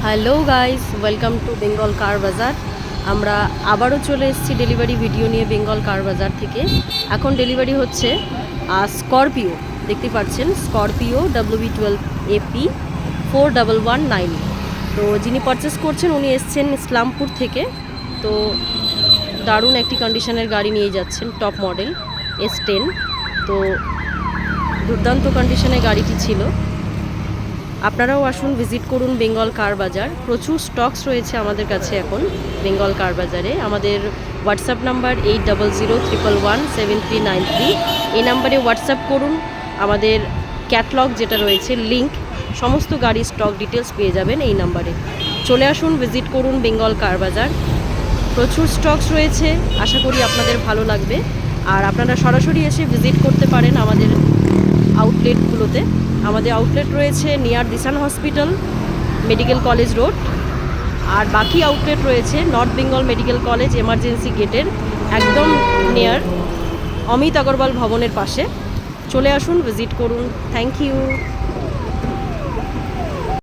Hello guys, welcome to Bengal car bazaar. আমরা আবারও চলে এসেছি ডেলিভারি ভিডিও নিয়ে বেঙ্গল কার বাজার থেকে। এখন ডেলিভারি হচ্ছে স্করপিও, দেখতে পাচ্ছেন স্করপিও WB12AP 4119। তো যিনি পারচেস করছেন উনি এসছেন ইসলামপুর থেকে। তো দারুণ একটি কন্ডিশনের গাড়ি নিয়ে যাচ্ছেন, টপ মডেল S10। তো দুর্দান্ত কন্ডিশনে গাড়িটি ছিল। আপনারাও আসুন, ভিজিট করুন বেঙ্গল কার বাজার। প্রচুর স্টকস রয়েছে আমাদের কাছে এখন বেঙ্গল কার বাজারে। আমাদের হোয়াটসঅ্যাপ নাম্বার 8001117393। এই নাম্বারে হোয়াটসঅ্যাপ করুন। আমাদের ক্যাটলগ যেটা রয়েছে, লিংক, সমস্ত গাড়ির স্টক ডিটেলস পেয়ে যাবেন এই নাম্বারে। চলে আসুন, ভিজিট করুন বেঙ্গল কার বাজার। প্রচুর স্টকস রয়েছে, আশা করি আপনাদের ভালো লাগবে। আর আপনারা সরাসরি এসে ভিজিট করতে পারেন আমাদের আউটলেটগুলোতে। আমাদের আউটলেট রয়েছে near Dishan hospital, medical college road. আর বাকি আউটলেট রয়েছে north Bengal medical college emergency গেটের একদম নিয়ার অমিত আগরওয়াল ভবনের পাশে। চলে আসুন, ভিজিট করুন। Thank you.